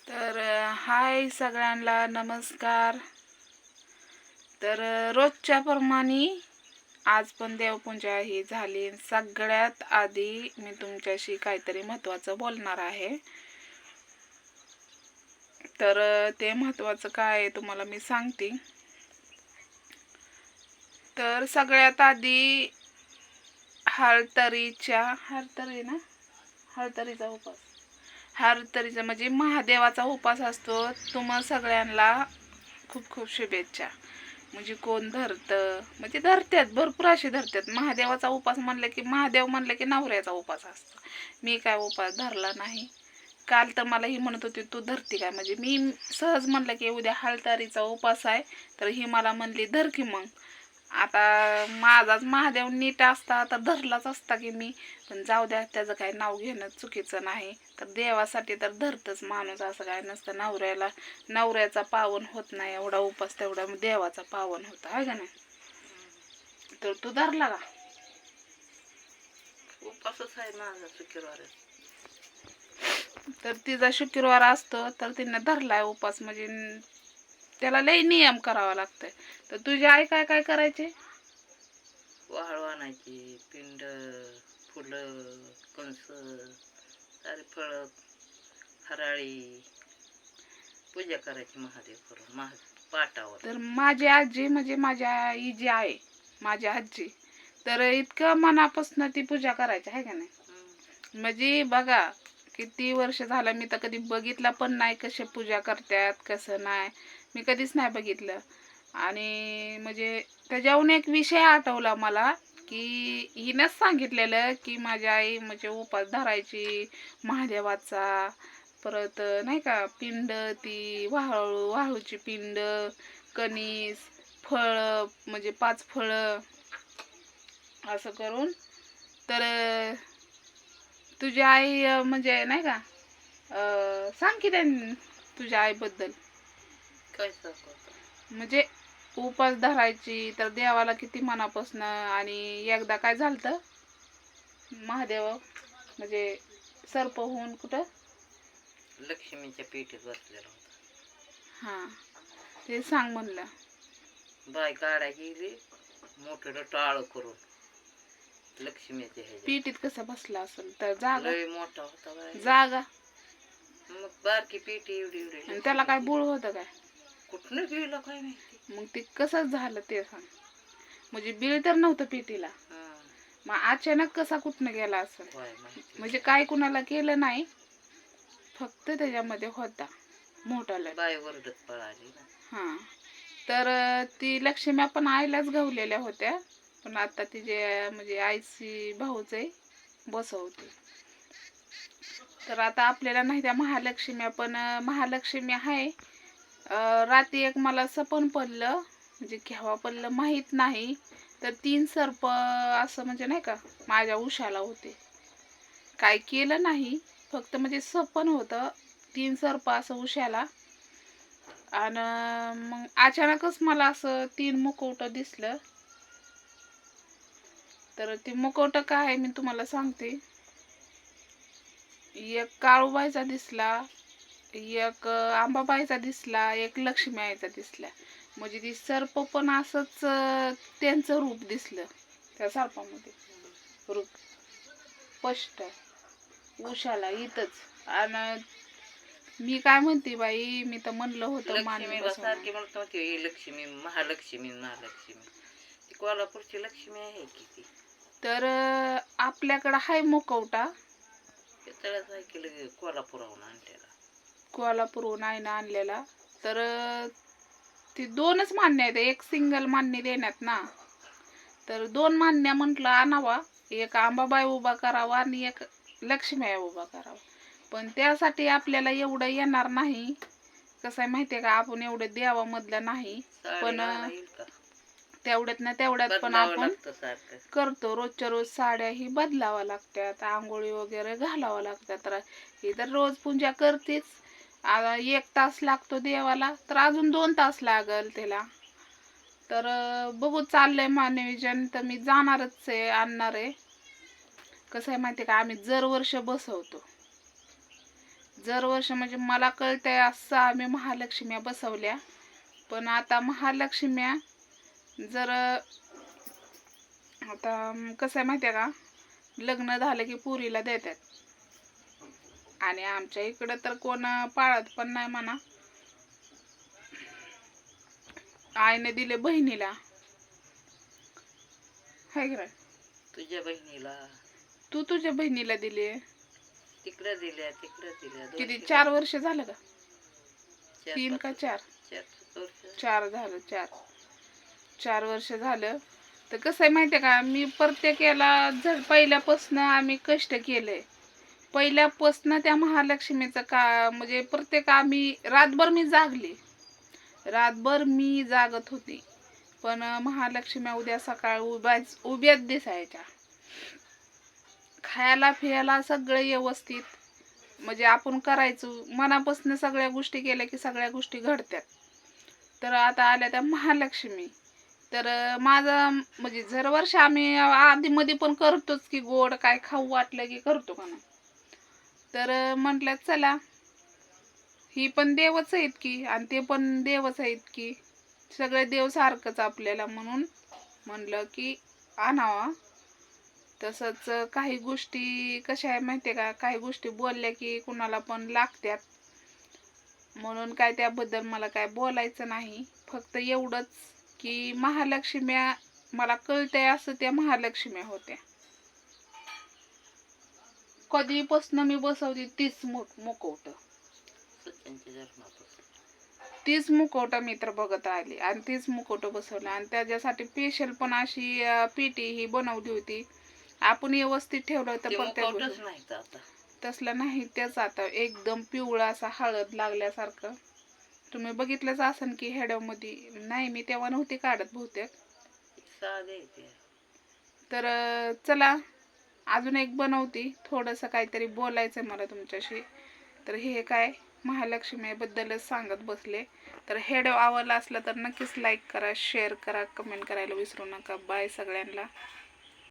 तर हाय सगळ्यांना नमस्कार. तर रोजच्या प्रमाणे आज पण देवपूजा ही झाली. सगळ्यात आधी मी तुमच्याशी काहीतरी महत्त्वाचं बोलणार आहे. तर ते महत्त्वाचं काय आहे तुम्हाला मी सांगते. तर सगळ्यात आधी हरतरीचा उपास. हरतरीचा म्हणजे महादेवाचा उपास असतो. तुम्हा सगळ्यांना खूप खूप शुभेच्छा. म्हणजे कोण धरतं, म्हणजे धरत्यात, भरपूर असे धरत्यात. महादेवाचा उपास म्हणलं की महादेव म्हणलं की नवऱ्याचा उपास असतो. मी काय उपास धरला नाही. काल तर मला ही म्हणत होती तू धरती काय, म्हणजे मी सहज म्हणलं की उद्या हळतारीचा उपास आहे, तर ही मला म्हणली धर की मग. आता माझाच महादेव नीट असता तर धरलाच असता की मी, पण जाऊ द्या, त्याचं काही नाव घेणं चुकीचं नाही. तर देवासाठी तर धरतच माणूस, असं काय नसतं. नवऱ्याचा पावन होत नाही एवढा उपास, तेवढा देवाचा पावन होता आहे का नाही. तर तू धरला का? उपासच आहे माझा शुक्रवार. तर तिचा शुक्रवार असतो तर तिने धरलाय उपास, म्हणजे त्याला लई नियम करावा लागतंय. तर तुझी आई काय काय करायचे? वाळू आणायची, पिंड, फुलं, कंस, सारे फळ, हराळी पूजा करायची महादेव करून पाटावर. तर माझी आजी, म्हणजे माझ्या आई जी आहे, माझी आजी, तर इतकं मनापासून ती पूजा करायची आहे का नाही. म्हणजे बघा किती वर्ष झालं, मी तर कधी बघितलं पण नाही कशी पूजा करतात, कसं नाही, मी कधीच नाही बघितलं. आणि म्हणजे त्याच्याहून एक विषय आठवला मला, की हिनंच सांगितलेलं की माझी आई म्हणजे उपास धरायची महादेवाचा. परत नाही का पिंड, ती वाळूची पिंड, कणीस, फळ, म्हणजे 5 फळं असं करून. तर तुझी आई म्हणजे नाही का, सांग की तुझ्या आईबद्दल. काय सांगतो म्हणजे उपास धरायची तर देवाला किती मनापासून. आणि एकदा काय झालं, महादेव म्हणजे सर्प होऊन कुठं लक्ष्मीच्या पेटीत बसलेला होता. हा, ते सांग म्हणलं. बाय काढा गेली मोठं टाळ करून लक्ष्मीच्या ह्याच्या. पेटीत कसं बसला असेल, तर जागा लय मोठा होता बाय. जागा मग बारकी पेटी एवढी एवढी. आणि त्याला काय बुळ होतं काय? कुठनं गेलं काय माहिती. मग ते कसं झालं ते सांग. म्हणजे बिळ तर नव्हतं पेटीला, मग अचानक कसा कुठनं गेला असेल. म्हणजे काय कुणाला केलं नाही, फक्त त्याच्यामध्ये होता मोठा लय. बाय वरडत पळाली ना. हा, तर ती लक्ष्म्या पण आईलाच गावलेल्या होत्या, पण आता तिचे म्हणजे आईची भाऊच आहे बसवते. तर आता आपल्याला नाही त्या महालक्ष्म्या, पण महालक्ष्मी आहे. रात्री एक मला सपन पडलं, म्हणजे केव्हा पडलं माहीत नाही. तर 3 सर्प असं म्हणजे नाही का माझ्या उशाला होते. काय केलं नाही, फक्त म्हणजे सपन होतं, 3 सर्प असं उशाला. आणि मग अचानकच मला असं 3 मुखवटं दिसलं. तर ते मुखवटं काय आहे मी तुम्हाला सांगते. एक काळूबाईचा दिसला, एक अंबाबाईचा दिसला, एक लक्ष्मी आईचा दिसला. म्हणजे ती सर्प पण असंच त्यांचं रूप दिसलं त्या सर्पामध्ये, रूप स्पष्ट उशाला इथंच. आणि मी काय म्हणते बाई, मी तर म्हणलं होतं लक्ष्मीला सारखी म्हणत नव्हती लक्ष्मी, महालक्ष्मी महालक्ष्मी. ती कोल्हापूरची लक्ष्मी आहे की ती. तर आपल्याकडं हाय मुखवटा, त्यालाच ऐकलं कोल्हापुराहून आणलेला. कोल्हापूरहून आईनं आणलेला. तर ती 2च मान्य आहेत, एक सिंगल मान्य देण्यात ना. तर 2 मान्य म्हटलं आणावा, एक अंबाबाई उभा करावा आणि एक लक्ष्मी उभा करावा. पण त्यासाठी आपल्याला एवढं येणार नाही. कसं आहे माहितीये का, आपण एवढं देवामधलं नाही, पण तेवढ्यात पण आपण करतो. रोजच्या रोज साड्या ही बदलावा लागतात, आंघोळी वगैरे घालावं लागतात. तर ही तर रोज पूजा करतेच. 1 तास लागतो देवाला, तर अजून 2 तास लागल त्याला. तर बघू, चाललंय मानविजन, तर मी जाणारच आहे, आणणार आहे. कसं आहे माहिती आहे का, आम्ही दरवर्ष बसवतो. दरवर्षी म्हणजे मला कळतंय असं आम्ही महालक्ष्म्या बसवल्या. पण आता महालक्ष्म्या जर आता कसं आहे माहिती आहे का, लग्न झालं की पुरीला देतात. आणि आमच्या इकडं तर कोण पाळत पण नाही म्हणा. आईने दिले बहिणीला, हाय का नाही? तुझ्या बहिणीला तू तुझ्या बहिणीला दिले. तिकडं दिल्या दोन किती ठिकाणी. 4 वर्ष झालं का? 3 4-5 का 4? वर्ष. 4 झालं. 4 वर्ष झालं. तर कसं आहे माहिती आहे का, मी प्रत्येकाला पहिल्यापासून आम्ही कष्ट केलंय. पहिल्यापासून त्या महालक्ष्मीचं का म्हणजे प्रत्येक आम्ही रातभर मी जागले. रातभर मी जागत होते. पण महालक्ष्म्या उद्या सकाळ उभ्याच दिसायच्या. खायला फिरायला सगळं व्यवस्थित, म्हणजे आपण करायचो मनापासून सगळ्या गोष्टी केल्या की सगळ्या गोष्टी घडतात. तर आता आल्या त्या महालक्ष्मी. तर माझं म्हणजे दरवर्षी आम्ही आधीमध्ये पण करतोच की, गोड काय खाऊ वाटलं की करतो का नाही. तर म्हटलं चला, ही पण देवच आहेत की आणि ते पण देवच आहेत की, सगळे देव सारखंच आपल्याला, म्हणून म्हणलं की आणावा. तसंच काही गोष्टी कशा आहे माहिती आहे का, काही गोष्टी बोलल्या की कुणाला पण लागतात. म्हणून काय त्याबद्दल मला काय बोलायचं नाही. फक्त एवढंच की महालक्ष्म्या मला कळतंय असं त्या महालक्ष्म्या होत्या. कधीपासून मी बसवते तीच मुखवट. सच्चांच्या जन्मापासून. तीच मुखवटा मी तर बघत आली आणि तीच मुखवटा बसवला. आणि त्याच्यासाठी स्पेशल पण अशी पेटी ही बनवली होती. आपण व्यवस्थित ठेवलं तर ते प्रत्येक मुखवटच गोष्ट नाही तर आता. तसलं नाही. त्याच आता एकदम पिवळा असा हळद लागल्यासारखं तुम्ही बघितलंच असन की हेड्यामध्ये. नाही, मी तेव्हा नव्हती काढत बहुतेक. साधे आहे ते. तर चला अजून एक बनवते. थोडंसं काहीतरी बोलायचं मला तुमच्याशी. तर हे काय महालक्ष्मीबद्दलच सांगत बसले. तर हेड आवडला असला तर नक्कीच लाईक करा, शेअर करा, कमेंट करायला विसरू नका. बाय सगळ्यांना.